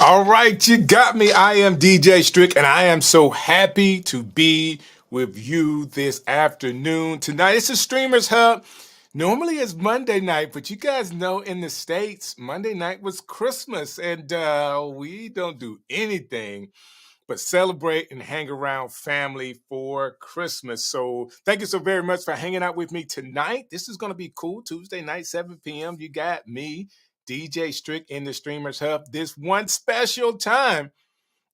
All right, you got me. I am DJ Strick, and I am so happy to be with you this afternoon. Tonight, it's a Streamers Hub. Normally, it's Monday night, but you guys know in the States, Monday night was Christmas, and we don't do anything but celebrate and hang around family for Christmas. So, thank you so very much for hanging out with me tonight. This is going to be cool. Tuesday night, 7 p.m. You got me. DJ Strick in the Streamers Hub this one special time.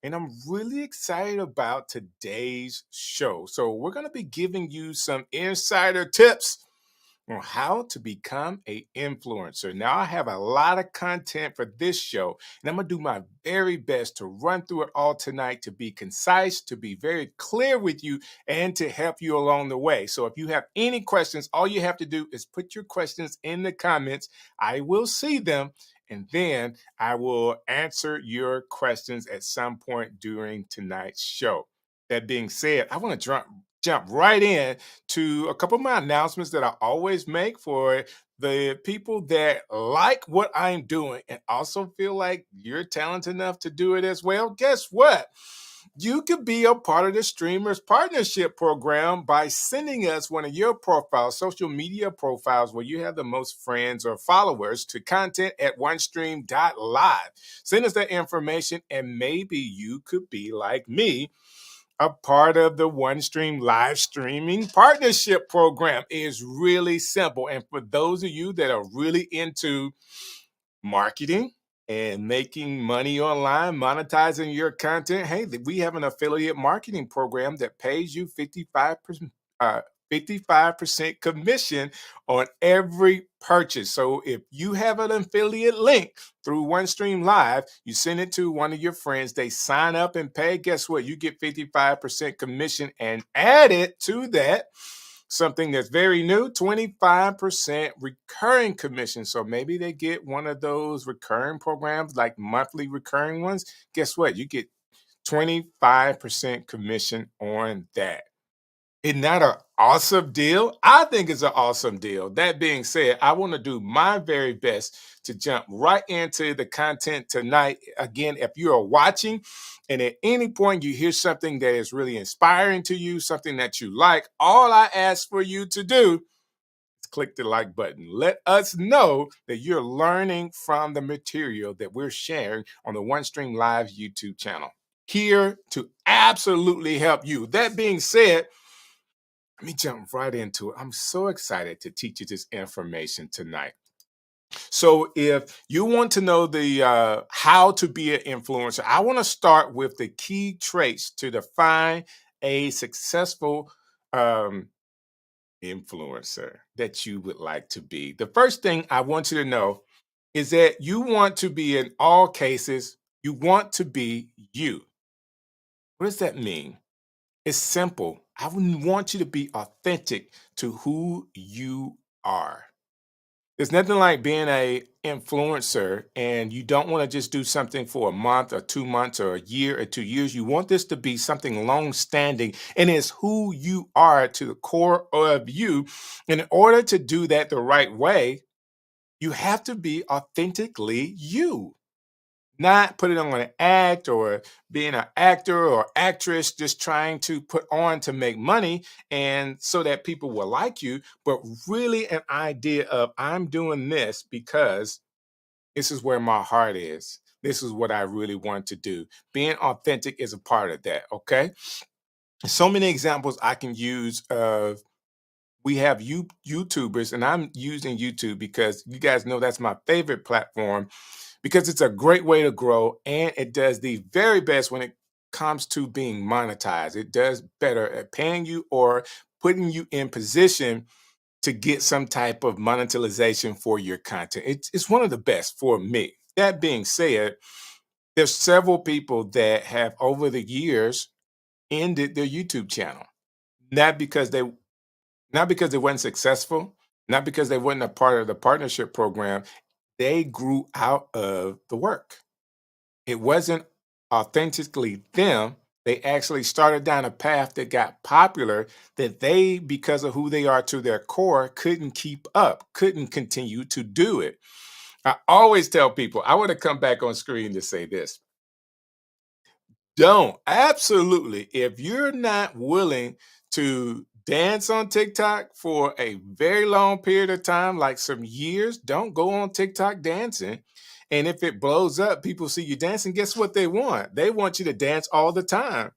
And I'm really excited about today's show. So, we're going to be giving you some insider tips on how to become a influencer. Now, I have a lot of content for this show, and I'm going to do my very best to run through it all tonight to be concise, to be very clear with you, and to help you along the way. So if you have any questions, all you have to do is put your questions in the comments. I will see them, and then I will answer your questions at some point during tonight's show. That being said, I want to jump right in to a couple of my announcements that I always make for the people that like what I'm doing and also feel like you're talented enough to do it as well. Guess what? You could be a part of the Streamers Partnership Program by sending us one of your profiles, social media profiles, where you have the most friends or followers to content@onestream.live. Send us that information, and maybe you could be like me, a part of the OneStream live streaming partnership program. Is really simple. And for those of you that are really into marketing and making money online, monetizing your content, hey, we have an affiliate marketing program that pays you 55% commission on every purchase. So if you have an affiliate link through OneStream Live, you send it to one of your friends, they sign up and pay. Guess what? You get 55% commission, and add it to that, something that's very new, 25% recurring commission. So maybe they get one of those recurring programs, like monthly recurring ones. Guess what? You get 25% commission on that. Isn't that an awesome deal? I think it's an awesome deal. That being said, I want to do my very best to jump right into the content tonight. Again, if you are watching and at any point you hear something that is really inspiring to you, something that you like, all I ask for you to do is click the like button. Let us know that you're learning from the material that we're sharing on the OneStream Live YouTube channel. Here to absolutely help you. That being said, let me jump right into it. I'm so excited to teach you this information tonight. So, if you want to know the how to be an influencer, I want to start with the key traits to define a successful um, influencer that you would like to be. The first thing I want you to know is that you want to be, in all cases, you want to be you. What does that mean? It's simple. I would want you to be authentic to who you are. There's nothing like being a influencer and you don't want to just do something for a month or 2 months or a year or 2 years. You want this to be something long standing, and it's who you are to the core of you. And in order to do that the right way, you have to be authentically you, not put it on an act or being an actor or actress just trying to put on to make money and so that people will like you, but really an idea of, I'm doing this because this is where my heart is. This is what I really want to do. Being authentic is a part of that. Okay, so many examples I can use of, we have YouTubers, and I'm using YouTube because you guys know that's my favorite platform, because it's a great way to grow and it does the very best when it comes to being monetized. It does better at paying you or putting you in position to get some type of monetization for your content. It's one of the best for me. That being said, there's several people that have over the years ended their YouTube channel. Not because they not because they weren't successful, not because they weren't a part of the partnership program. They grew out of the work. It wasn't authentically them. They actually started down a path that got popular, that they, because of who they are to their core, couldn't keep up, couldn't continue to do it. I always tell people, I want to come back on screen to say this. Don't. Absolutely. If you're not willing to dance on TikTok for a very long period of time, like some years, don't go on TikTok dancing. And if it blows up, people see you dancing, guess what they want? They want you to dance all the time.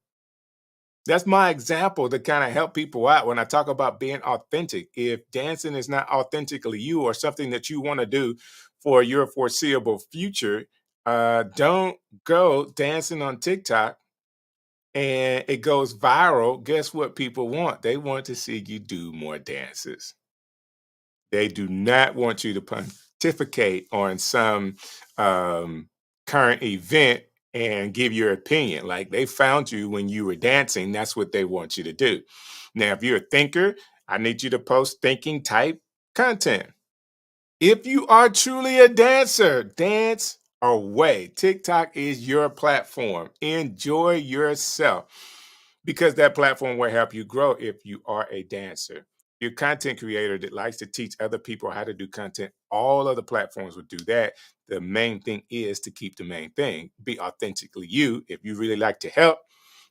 That's my example to kind of help people out when I talk about being authentic. If dancing is not authentically you or something that you want to do for your foreseeable future, don't go dancing on TikTok and it goes viral. Guess what people want? They want to see you do more dances. They do not want you to pontificate on some um, current event and give your opinion. Like they found you when you were dancing. That's what they want you to do. Now, if you're a thinker, I need you to post thinking type content. If you are truly a dancer, dance away. TikTok is your platform. Enjoy yourself because that platform will help you grow if you are a dancer. You're a content creator that likes to teach other people how to do content. All other platforms will do that. The main thing is to keep the main thing. Be authentically you. If you really like to help,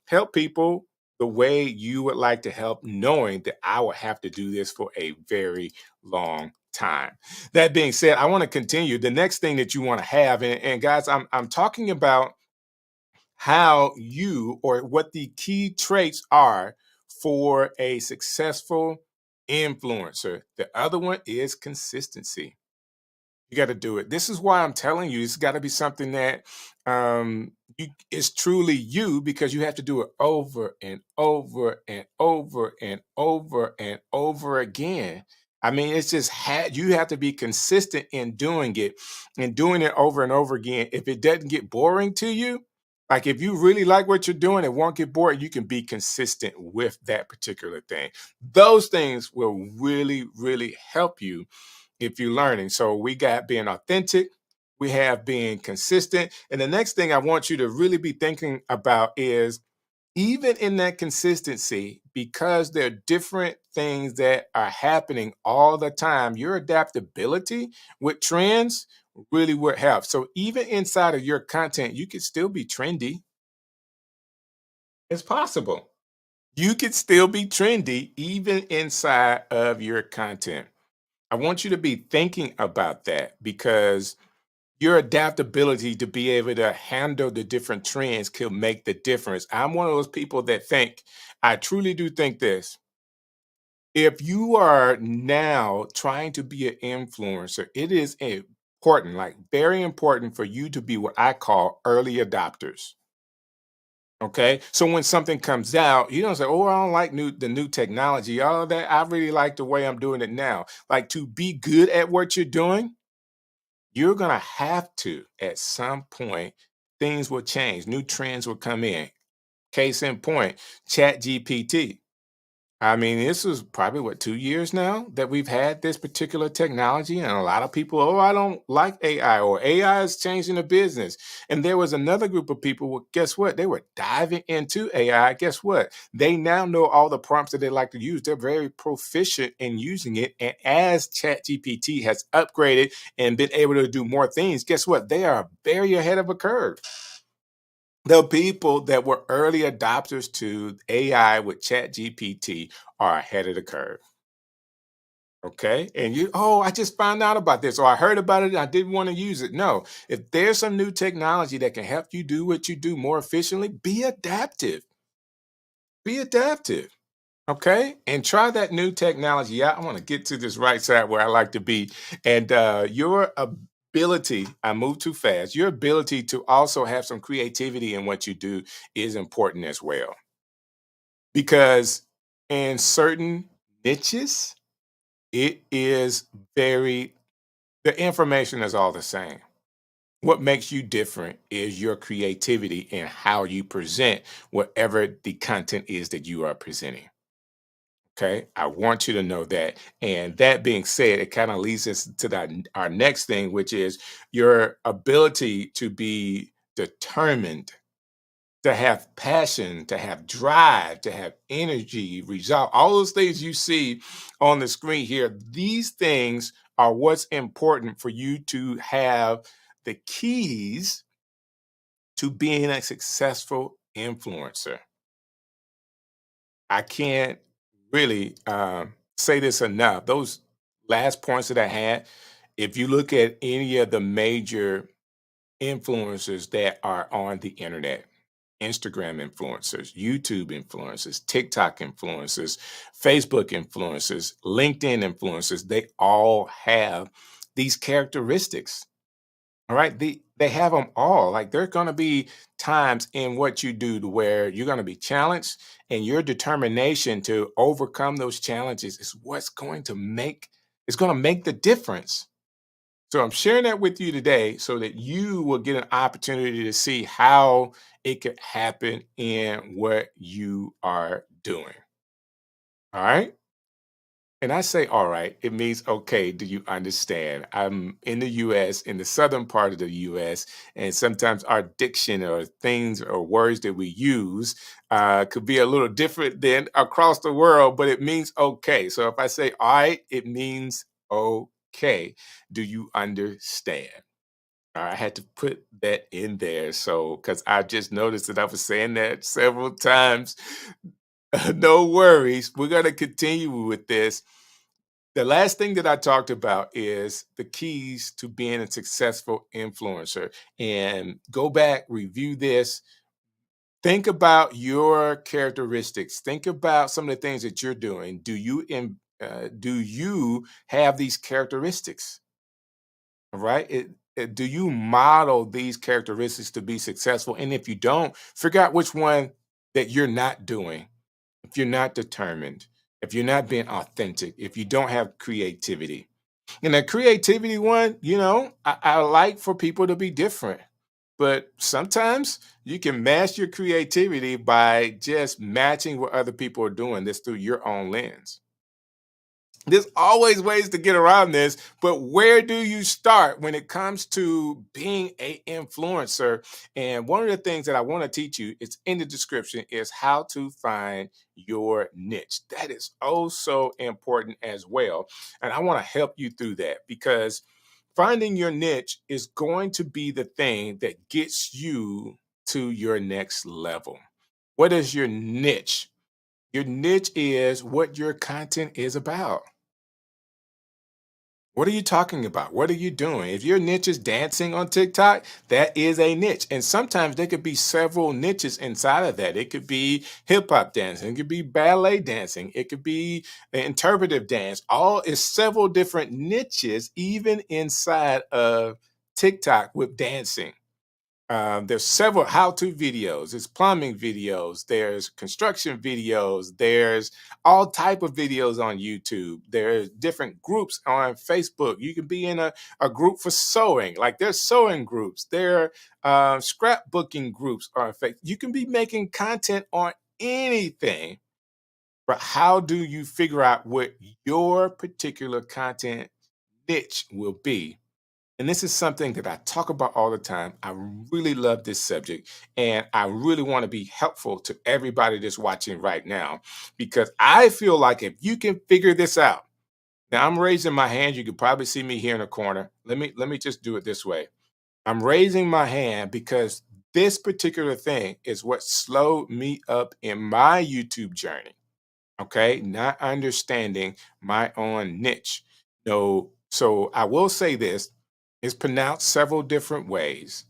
help people the way you would like to help, knowing that I will have to do this for a very long time. That being said, I want to continue. The next thing that you want to have, and guys, I'm talking about how you or what the key traits are for a successful influencer. The other one is consistency. You got to do it. This is why I'm telling you, it's got to be something that is truly you because you have to do it over and over and over and over and over again. I mean, it's just you have to be consistent in doing it and doing it over and over again. If it doesn't get boring to you, like if you really like what you're doing, it won't get boring. You can be consistent with that particular thing. Those things will really, really help you if you're learning. So we got being authentic, we have being consistent. And the next thing I want you to really be thinking about is even in that consistency, because there are different things that are happening all the time, your adaptability with trends really would help. So even inside of your content, you could still be trendy. It's possible. You could still be trendy even inside of your content. I want you to be thinking about that because your adaptability to be able to handle the different trends could make the difference. I'm one of those people that think, I truly do think this. If you are now trying to be an influencer, it is important, like very important for you to be what I call early adopters. Okay. So when something comes out, you don't say, oh, I don't like the new technology, all of that. I really like the way I'm doing it now. Like to be good at what you're doing, you're going to have to, at some point, things will change. New trends will come in. Case in point, Chat GPT. I mean, this was probably what 2 years now that we've had this particular technology, and a lot of people, oh, I don't like AI, or AI is changing the business. And there was another group of people. Well, guess what? They were diving into AI. Guess what? They now know all the prompts that they like to use. They're very proficient in using it. And as ChatGPT has upgraded and been able to do more things, guess what? They are very ahead of a curve. The people that were early adopters to AI with ChatGPT are ahead of the curve. Okay. And you, oh, I just found out about this, or I heard about it and I didn't want to use it. No, if there's some new technology that can help you do what you do more efficiently, be adaptive. Be adaptive. Okay. And try that new technology out. I want to get to this right side where I like to be. And your ability, I move too fast, your ability to also have some creativity in what you do is important as well. Because in certain niches, it is very, the information is all the same. What makes you different is your creativity and how you present whatever the content is that you are presenting. Okay, I want you to know that. And that being said, it kind of leads us to our next thing, which is your ability to be determined, to have passion, to have drive, to have energy, resolve, all those things you see on the screen here. These things are what's important for you to have the keys to being a successful influencer. I can't really say this enough. Those last points that I had, if you look at any of the major influencers that are on the internet, Instagram influencers, YouTube influencers, TikTok influencers, Facebook influencers, LinkedIn influencers, they all have these characteristics. All right. They have them all. Like there's gonna be times in what you do to where you're gonna be challenged, and your determination to overcome those challenges is what's going to make it's gonna make the difference. So I'm sharing that with you today so that you will get an opportunity to see how it could happen in what you are doing. All right. And I say, all right, it means, okay, do you understand? I'm in the US, in the southern part of the US, and sometimes our diction or things or words that we use could be a little different than across the world, but it means okay. So if I say, all right, it means okay. Do you understand? I had to put that in there. So, because I just noticed that I was saying that several times. No worries. We're going to continue with this. The last thing that I talked about is the keys to being a successful influencer. And go back, review this. Think about your characteristics. Think about some of the things that you're doing. Do you have these characteristics? All right. Do you model these characteristics to be successful? And if you don't, figure out which one that you're not doing. If you're not determined, if you're not being authentic, if you don't have creativity. And the creativity one, I like for people to be different. But sometimes you can mask your creativity by just matching what other people are doing. This through your own lens. There's always ways to get around this, but where do you start when it comes to being a influencer? And one of the things that I want to teach you, it's in the description, is how to find your niche. That is oh so important as well. And I want to help you through that because finding your niche is going to be the thing that gets you to your next level. What is your niche? Your niche is what your content is about. What are you talking about? What are you doing? If your niche is dancing on TikTok, that is a niche. And sometimes there could be several niches inside of that. It could be hip hop dancing, it could be ballet dancing, it could be interpretive dance. All is several different niches, even inside of TikTok with dancing. There's several how-to videos. There's plumbing videos. There's construction videos. There's all type of videos on YouTube. There's different groups on Facebook. You can be in a group for sewing. Like there's sewing groups. There are scrapbooking groups on Facebook. You can be making content on anything. But how do you figure out what your particular content niche will be? And this is something that I talk about all the time. I really love this subject, and I really want to be helpful to everybody that's watching right now because I feel like if you can figure this out. Now I'm raising my hand. You can probably see me here in the corner. Let me just do it this way. I'm raising my hand because this particular thing is what slowed me up in my YouTube journey. Okay, not understanding my own niche. No, so I will say this, it's pronounced several different ways.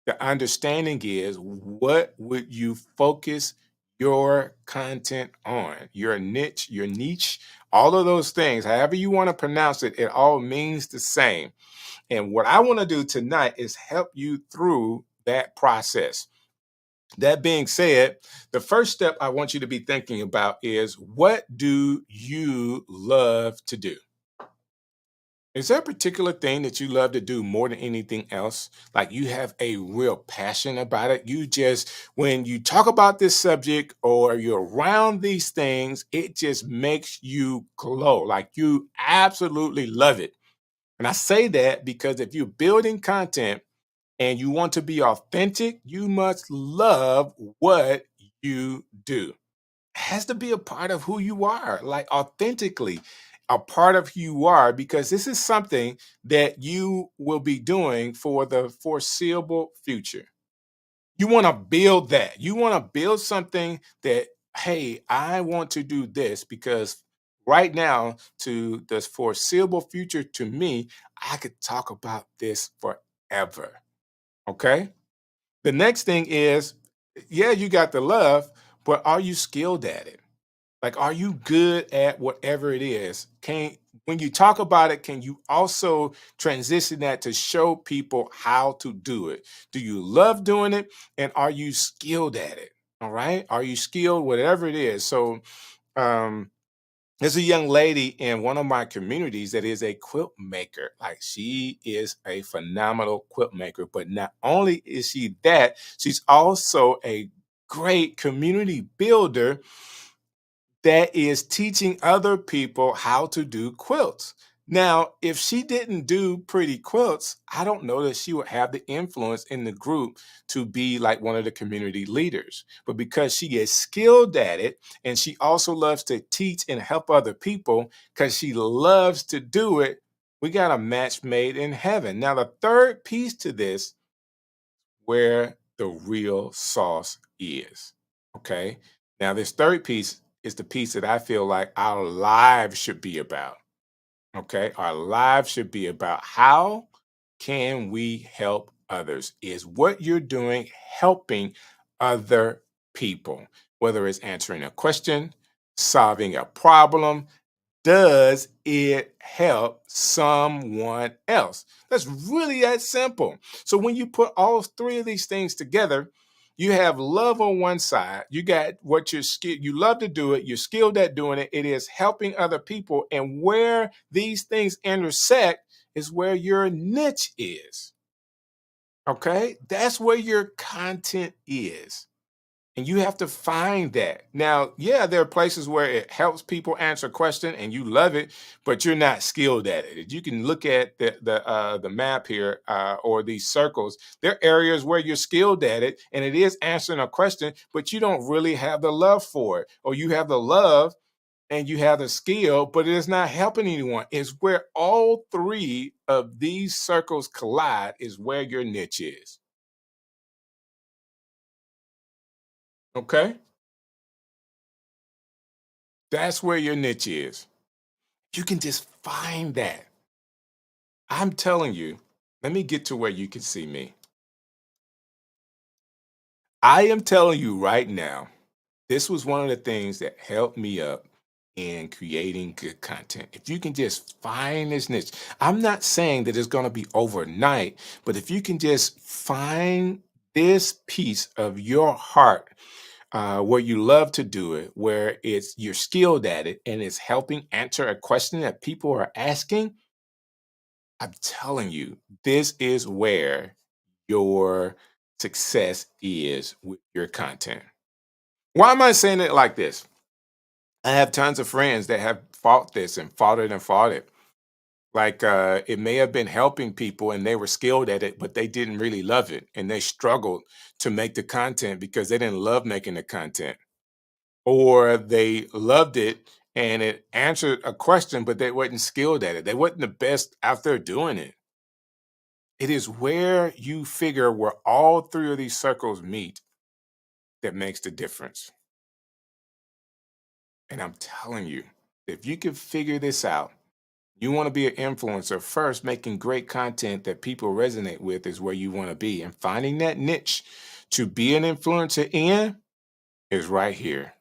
The understanding is what would you focus your content on? Your niche, all of those things, however you want to pronounce it, it all means the same. And what I want to do tonight is help you through that process. That being said, the first step I want you to be thinking about is what do you love to do? Is there a particular thing that you love to do more than anything else? Like you have a real passion about it. You just, when you talk about this subject or you're around these things, it just makes you glow. Like you absolutely love it. And I say that because if you're building content, and you want to be authentic, you must love what you do. It has to be a part of who you are, like authentically a part of who you are, because this is something that you will be doing for the foreseeable future. You want to build that. You want to build something that, hey, I want to do this because right now, to the foreseeable future, to me, I could talk about this forever. Okay. The next thing is, yeah, you got the love, but are you skilled at it? Like, are you good at whatever it is? Can When you talk about it, can you also transition that to show people how to do it? Do you love doing it? And are you skilled at it? All right. Are you skilled, whatever it is? So, um, there's a young lady in one of my communities that is a quilt maker. Like, she is a phenomenal quilt maker. But not only is she that, she's also a great community builder that is teaching other people how to do quilts. Now, if she didn't do pretty quilts, I don't know that she would have the influence in the group to be like one of the community leaders. But because she is skilled at it and she also loves to teach and help other people because she loves to do it, we got a match made in heaven. Now, the third piece to this, where the real sauce is. Okay. Now, this third piece is the piece that I feel like our lives should be about. Okay. Our lives should be about how can we help others? Is what you're doing helping other people? Whether it's answering a question, solving a problem, does it help someone else? That's really that simple. So when you put all three of these things together, you have love on one side. You got what you're skilled. You love to do it. You're skilled at doing it. It is helping other people. And where these things intersect is where your niche is. Okay, that's where your content is. And you have to find that. Now, yeah, there are places where it helps people answer questions and you love it, but you're not skilled at it. You can look at the map here, or these circles. There are areas where you're skilled at it and it is answering a question, but you don't really have the love for it. Or you have the love and you have the skill, but it is not helping anyone. It's where all three of these circles collide is where your niche is. Okay? That's where your niche is. You can just find that. I'm telling you, let me get to where you can see me. I am telling you right now, this was one of the things that helped me up in creating good content. If you can just find this niche, I'm not saying that it's going to be overnight, but if you can just find this piece of your heart, where you love to do it, where it's you're skilled at it, and it's helping answer a question that people are asking, I'm telling you, this is where your success is with your content. Why am I saying it like this? I have tons of friends that have fought this and fought it and fought it. Like, it may have been helping people and they were skilled at it, but they didn't really love it. And they struggled to make the content because they didn't love making the content. Or they loved it and it answered a question, but they wasn't skilled at it. They wasn't the best out there doing it. It is where you figure where all three of these circles meet that makes the difference. And I'm telling you, if you can figure this out, you want to be an influencer first, making great content that people resonate with is where you want to be. And finding that niche to be an influencer in is right here.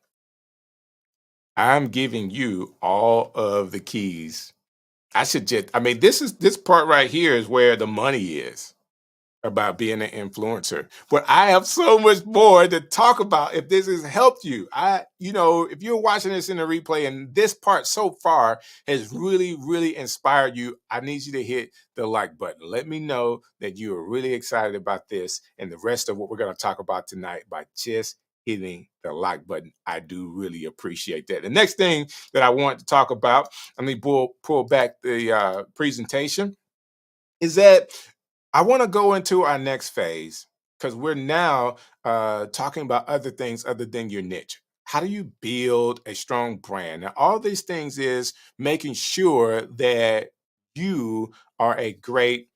I'm giving you all of the keys. I mean, this part right here is where the money is about being an influencer. But I have so much more to talk about if this has helped you. If you're watching this in the replay and this part so far has really, really inspired you, I need you to hit the like button. Let me know that you are really excited about this and the rest of what we're going to talk about tonight by just hitting the like button. I do really appreciate that. The next thing that I want to talk about, let me pull back the presentation, is that I want to go into our next phase because we're now talking about other things other than your niche. How do you build a strong brand? Now, all these things is making sure that you are a great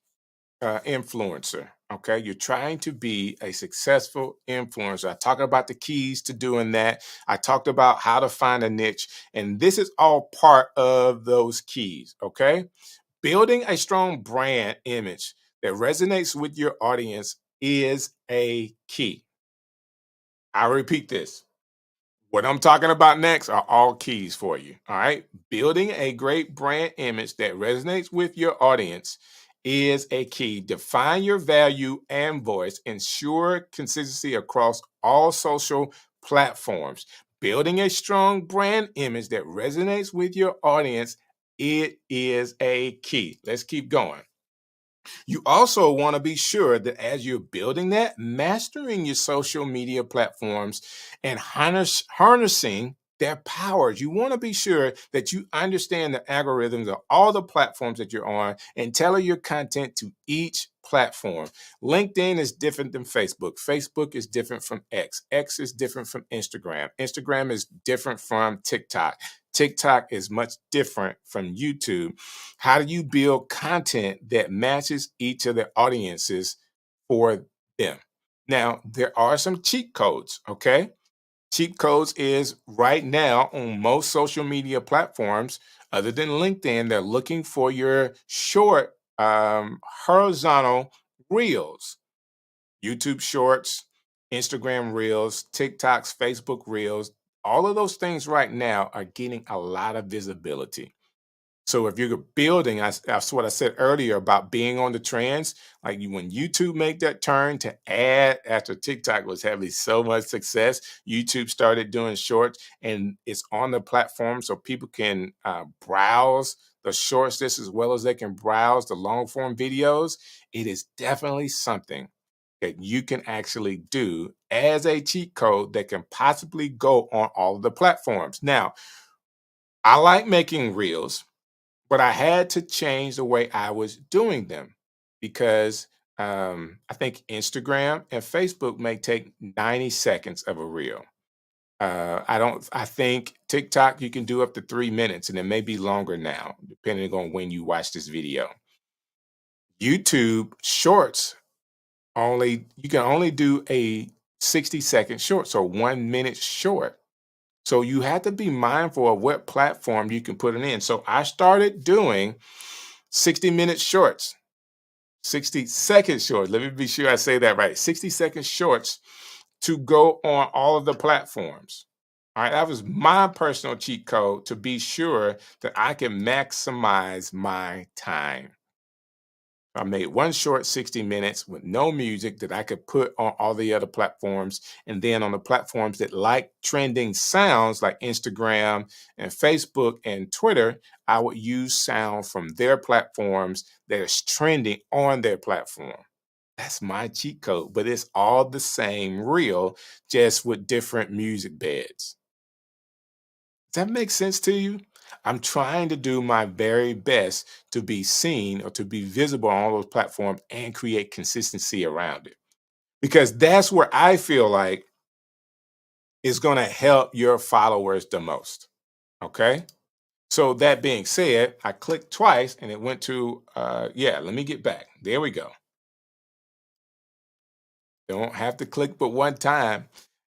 influencer. Okay, you're trying to be a successful influencer. I talked about the keys to doing that. I talked about how to find a niche, and this is all part of those keys. Okay, building a strong brand image that resonates with your audience is a key. I repeat this. What I'm talking about next are all keys for you. All right. Building a great brand image that resonates with your audience is a key. Define your value and voice. Ensure consistency across all social platforms. Building a strong brand image that resonates with your audience, it is a key. Let's keep going. You also want to be sure that as you're building that, mastering your social media platforms and harnessing their powers. You want to be sure that you understand the algorithms of all the platforms that you're on and tailor your content to each platform. LinkedIn is different than Facebook. Facebook is different from X. X is different from Instagram. Instagram is different from TikTok. TikTok is much different from YouTube. How do you build content that matches each of the audiences for them? Now, there are some cheat codes, okay? Cheat codes is right now on most social media platforms, other than LinkedIn, they're looking for your short horizontal reels, YouTube shorts, Instagram reels, TikToks, Facebook reels. All of those things right now are getting a lot of visibility. So if you're building, that's what I said earlier about being on the trends. Like when YouTube made that turn to ad after TikTok was having so much success, YouTube started doing shorts, and it's on the platform so people can browse the shorts just as well as they can browse the long form videos. It is definitely something that you can actually do as a cheat code that can possibly go on all of the platforms. Now, I like making reels, but I had to change the way I was doing them because I think Instagram and Facebook may take 90 seconds of a reel. I don't. I think TikTok you can do up to 3 minutes, and it may be longer now, depending on when you watch this video. YouTube Shorts only you can only do a 60-second short, so 1 minute short. So you have to be mindful of what platform you can put it in. So I started doing 60-minute shorts, 60-second shorts. Let me be sure I say that right. 60-second shorts to go on all of the platforms. All right, that was my personal cheat code to be sure that I can maximize my time. I made one short 60 minutes with no music that I could put on all the other platforms. And then on the platforms that like trending sounds like Instagram and Facebook and Twitter, I would use sound from their platforms that is trending on their platform. That's my cheat code, but it's all the same reel, just with different music beds. Does that make sense to you? I'm trying to do my very best to be seen or to be visible on all those platforms and create consistency around it. Because that's where I feel like is going to help your followers the most. Okay. So that being said, I clicked twice and it went to, yeah, let me get back. There we go. Don't have to click but one time.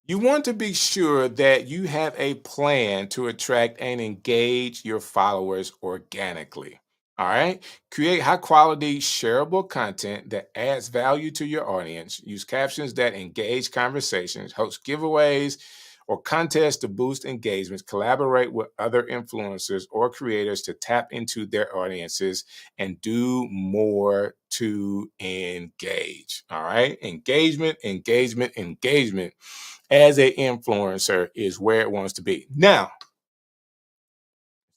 You want to be sure that you have a plan to attract and engage your followers organically. All right. Create high quality, shareable content that adds value to your audience. Use captions that engage conversations, host giveaways or contests to boost engagements. Collaborate with other influencers or creators to tap into their audiences and do more to engage. All right. Engagement, engagement, engagement as an influencer is where it wants to be. Now,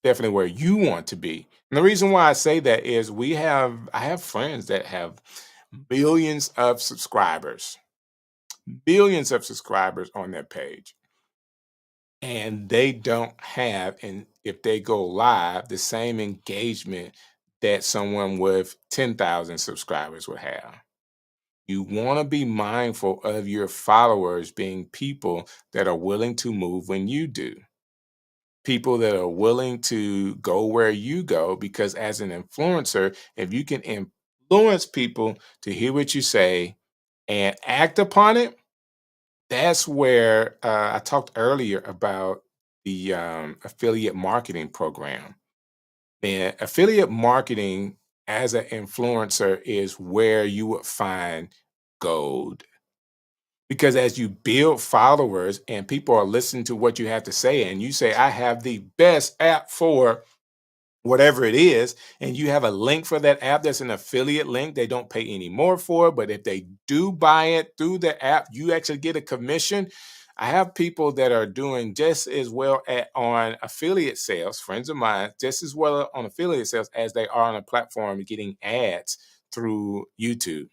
definitely where you want to be. And the reason why I say that is I have friends that have billions of subscribers, billions of subscribers on their page. And they don't have, and if they go live, the same engagement that someone with 10,000 subscribers would have. You want to be mindful of your followers being people that are willing to move when you do, people that are willing to go where you go, because as an influencer, if you can influence people to hear what you say and act upon it, that's where I talked earlier about the affiliate marketing program. And affiliate marketing as an influencer is where you would find gold. Because as you build followers and people are listening to what you have to say, and you say, I have the best app for whatever it is, and you have a link for that app that's an affiliate link, they don't pay any more for it. But if they do buy it through the app, you actually get a commission. I have people that are doing just as well on affiliate sales, friends of mine, just as well on affiliate sales as they are on a platform getting ads through YouTube.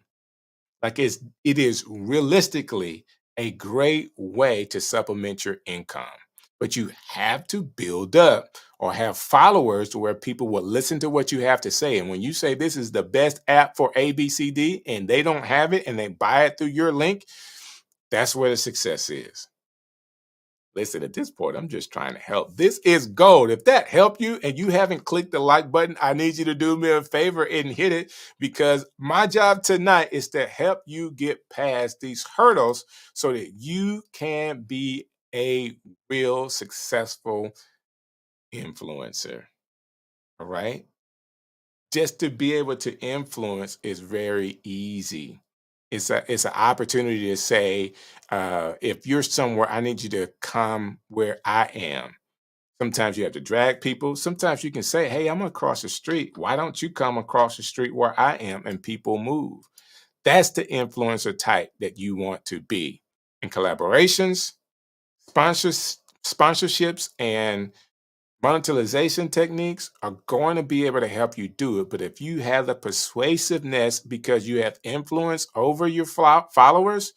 Like it is realistically a great way to supplement your income. But you have to build up or have followers to where people will listen to what you have to say. And when you say this is the best app for ABCD and they don't have it and they buy it through your link, that's where the success is. Listen, at this point, I'm just trying to help. This is gold. If that helped you and you haven't clicked the like button, I need you to do me a favor and hit it, because my job tonight is to help you get past these hurdles so that you can be a real successful influencer. All right. Just to be able to influence is very easy. It's an opportunity to say, if you're somewhere, I need you to come where I am. Sometimes you have to drag people. Sometimes you can say, hey, I'm across the street. Why don't you come across the street where I am? And people move. That's the influencer type that you want to be. In collaborations, sponsorships, and monetization techniques are going to be able to help you do it. But if you have the persuasiveness because you have influence over your followers,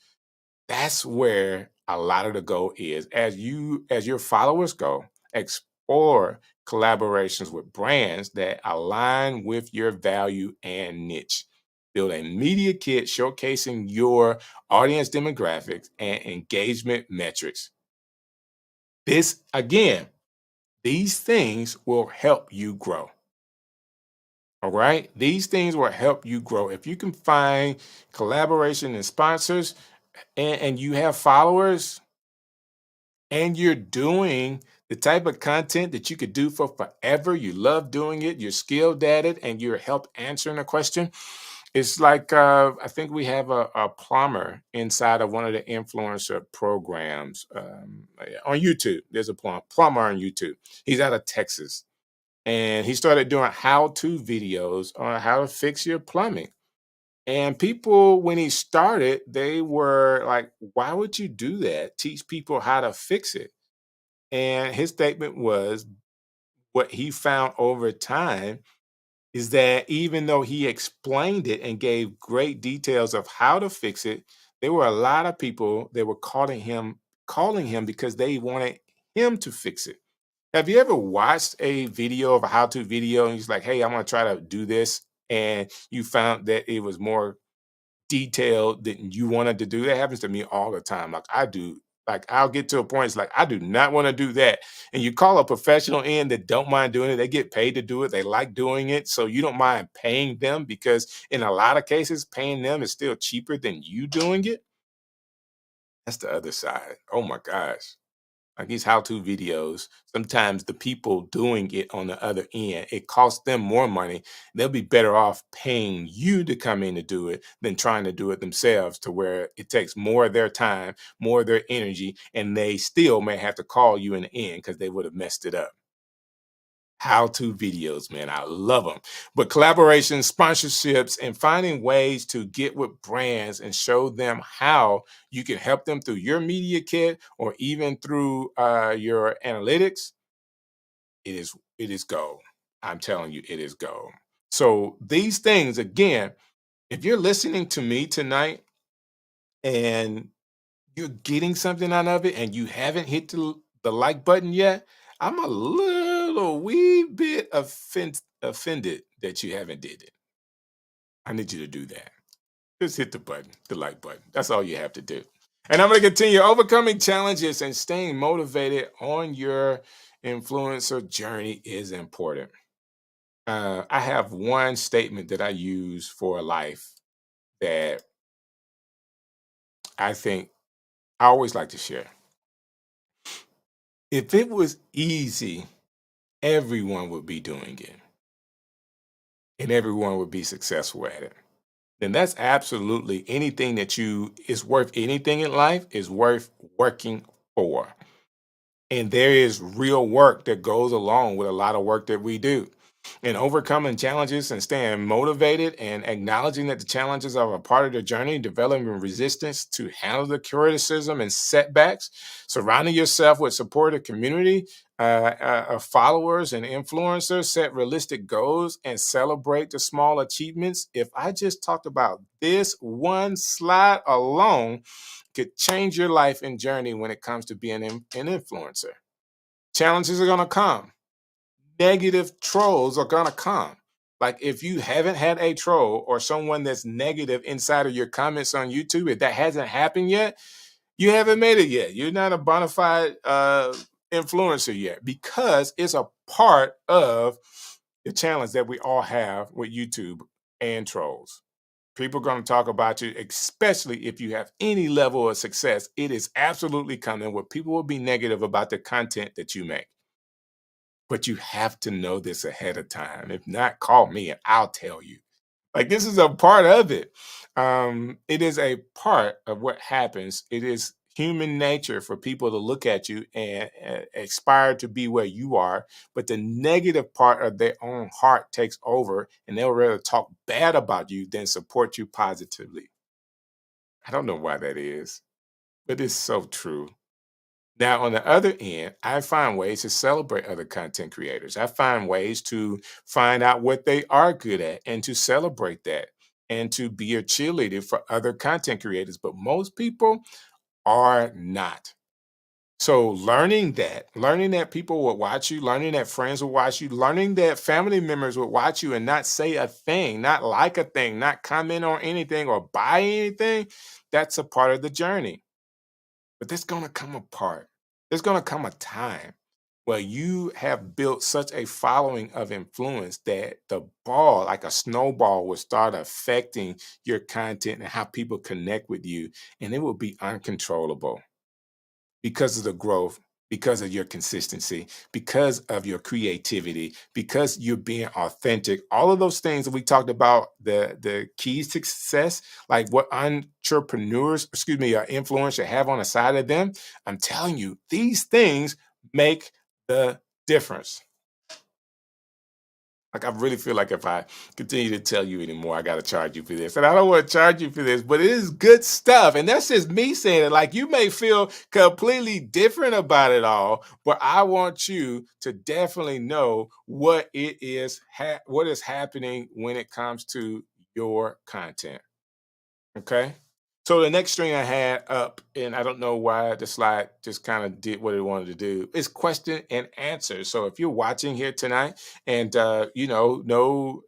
that's where a lot of the goal is. As your followers go, explore collaborations with brands that align with your value and niche. Build a media kit showcasing your audience demographics and engagement metrics. This again, these things will help you grow. All right. These things will help you grow. If you can find collaboration and sponsors, and you have followers, and you're doing the type of content that you could do for forever, you love doing it, you're skilled at it, and you're help answering a question. It's like I think we have a plumber inside of one of the influencer programs on YouTube. There's a plumber on YouTube. He's out of Texas, and he started doing how-to videos on how to fix your plumbing. And people, when he started, they were like, why would you do that? Teach people how to fix it. And his statement was, what he found over time is that even though he explained it and gave great details of how to fix it, there were a lot of people that were calling him because they wanted him to fix it. Have you ever watched a video of a how-to video and he's like, hey, I'm gonna try to do this, and you found that it was more detailed than you wanted to do? That happens to me all the time. Like I do, like I'll get to a point, it's like, I do not want to do that. And you call a professional in that don't mind doing it. They get paid to do it. They like doing it. So you don't mind paying them, because in a lot of cases, paying them is still cheaper than you doing it. That's the other side. Oh my gosh. Like these how-to videos, sometimes the people doing it on the other end, it costs them more money. They'll be better off paying you to come in to do it than trying to do it themselves, to where it takes more of their time, more of their energy, and they still may have to call you in the end because they would have messed it up. How-to videos, man, I love them. But collaborations, sponsorships, and finding ways to get with brands and show them how you can help them through your media kit or even through your analytics, it is gold. I'm telling you, it is gold. So these things, again, if you're listening to me tonight and you're getting something out of it and you haven't hit the like button yet, I'm a little wee bit offended that you haven't did it. I need you to do that. Just hit the button, the like button. That's all you have to do. And I'm going to continue overcoming challenges and staying motivated on your influencer journey is important. I have one statement that I use for life that I think I always like to share. If it was easy, everyone would be doing it and everyone would be successful at it. Then that's absolutely anything that you is worth anything in life is worth working for. And there is real work that goes along with a lot of work that we do. And overcoming challenges and staying motivated and acknowledging that the challenges are a part of the journey, developing resistance to handle the criticism and setbacks, surrounding yourself with supportive community of followers and influencers, set realistic goals, and celebrate the small achievements. If I just talked about this one slide alone, could change your life and journey when it comes to being an influencer. Challenges are going to come. Negative trolls are going to come. Like if you haven't had a troll or someone that's negative inside of your comments on YouTube, if that hasn't happened yet, you haven't made it yet. You're not a bona fide influencer yet because it's a part of the challenge that we all have with YouTube and trolls. People are going to talk about you, especially if you have any level of success. It is absolutely coming where people will be negative about the content that you make. But you have to know this ahead of time. If not, call me and I'll tell you. Like this is a part of it. It is a part of what happens. It is human nature for people to look at you and aspire to be where you are, but the negative part of their own heart takes over, and they'll rather talk bad about you than support you positively. I don't know why that is, but it's so true. Now, on the other end, I find ways to celebrate other content creators. I find ways to find out what they are good at and to celebrate that and to be a cheerleader for other content creators. But most people are not. So, learning that people will watch you, learning that friends will watch you, learning that family members will watch you and not say a thing, not like a thing, not comment on anything or buy anything, that's a part of the journey. But there's going to come a part. There's going to come a time where you have built such a following of influence that the ball, like a snowball, will start affecting your content and how people connect with you. And it will be uncontrollable because of the growth, because of your consistency, because of your creativity, because you're being authentic. All of those things that we talked about, the keys to success, like what entrepreneurs, excuse me, influencers have on the side of them. I'm telling you, these things make the difference. Like I really feel like if I continue to tell you anymore, I gotta charge you for this. And I don't want to charge you for this, but it is good stuff. And that's just me saying it. Like you may feel completely different about it all, but I want you to definitely know what it is, what is happening when it comes to your content. Okay. So the next string I had up, and I don't know why the slide just kind of did what it wanted to do, is question and answer. So if you're watching here tonight, and no,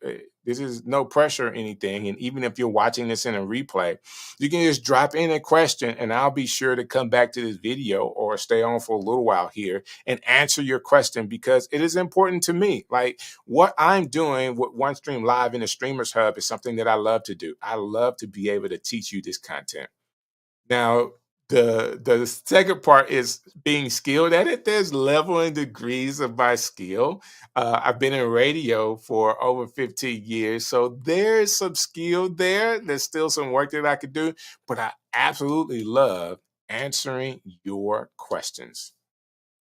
this is no pressure or anything, and even if you're watching this in a replay, you can just drop in a question, and I'll be sure to come back to this video or stay on for a little while here and answer your question because it is important to me. Like what I'm doing with OneStream Live in the Streamers Hub is something that I love to do. I love to be able to teach you this content. Now, the second part is being skilled at it. There's level and degrees of my skill. I've been in radio for over 15 years, so there's some skill there. There's still some work that I could do, but I absolutely love answering your questions.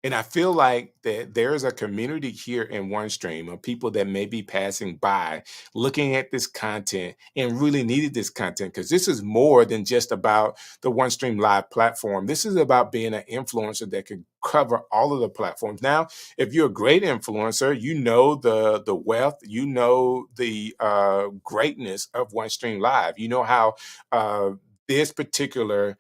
And I feel like that there's a community here in OneStream of people that may be passing by, looking at this content and really needed this content because this is more than just about the OneStream Live platform. This is about being an influencer that can cover all of the platforms. Now, if you're a great influencer, you know the wealth, you know the greatness of OneStream Live. You know how this particular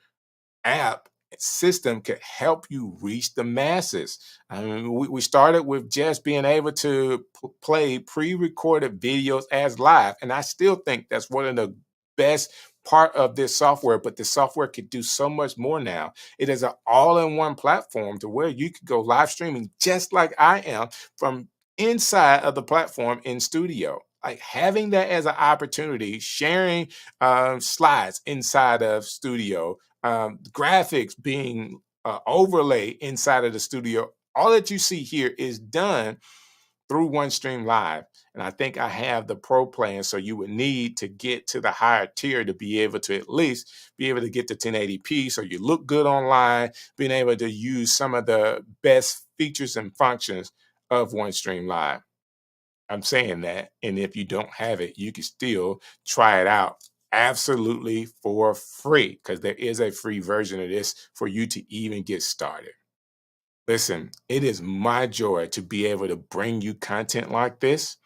app system could help you reach the masses. I mean, we started with just being able to play pre-recorded videos as live, and I still think that's one of the best part of this software. But the software could do so much more now. It is an all-in-one platform to where you could go live streaming just like I am from inside of the platform in studio. Like having that as an opportunity, sharing slides inside of studio, graphics being overlay inside of the studio. All that you see here is done through OneStream Live. And I think I have the pro plan. So you would need to get to the higher tier to be able to at least be able to get to 1080p. So you look good online, being able to use some of the best features and functions of OneStream Live. I'm saying that. And if you don't have it, you can still try it out absolutely for free, because there is a free version of this for you to even get started. Listen, it is my joy to be able to bring you content like this.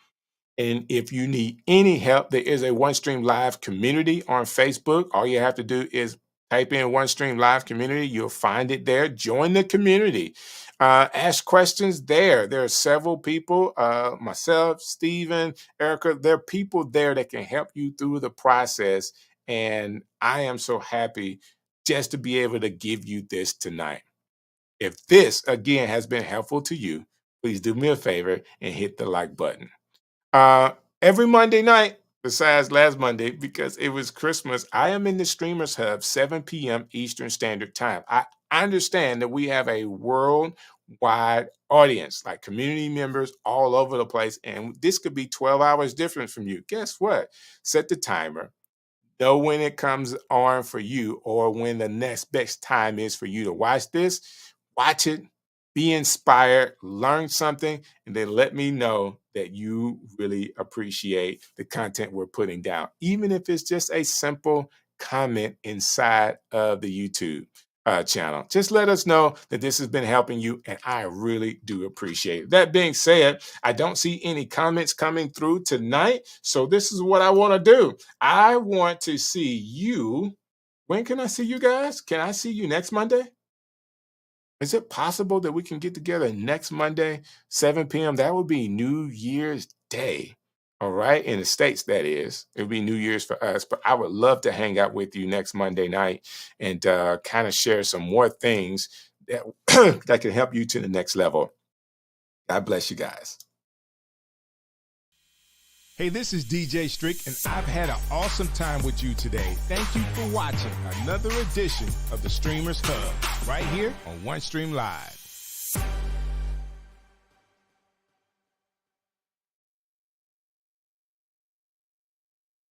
And if you need any help, there is a OneStream Live community on Facebook. All you have to do is type in OneStream Live community. You'll find it there. Join the community. Ask questions there. There are several people, myself, Stephen, Erica. There are people there that can help you through the process. And I am so happy just to be able to give you this tonight. If this, again, has been helpful to you, please do me a favor and hit the like button. Uh, every Monday night, besides last Monday, because it was Christmas, I am in the Streamers Hub, 7 p.m. Eastern Standard Time. I understand that we have a worldwide audience, like community members all over the place, and this could be 12 hours different from you. Guess what? Set the timer. Know when it comes on for you or when the next best time is for you to watch this. Watch it, be inspired, learn something, and then let me know that you really appreciate the content we're putting down, even if it's just a simple comment inside of the YouTube channel. Just let us know that this has been helping you, and I really do appreciate it. That being said, I don't see any comments coming through tonight, so this is what I want to do. I want to see you. When can I see you guys? Can I see you next Monday? Is it possible that we can get together next Monday, 7 p.m.? That would be New Year's Day. All right. In the States, that is. It would be New Year's for us. But I would love to hang out with you next Monday night and kind of share some more things that, that can help you to the next level. God bless you guys. Hey, this is DJ Strick, and I've had an awesome time with you today. Thank you for watching another edition of the Streamers Hub right here on OneStream Live.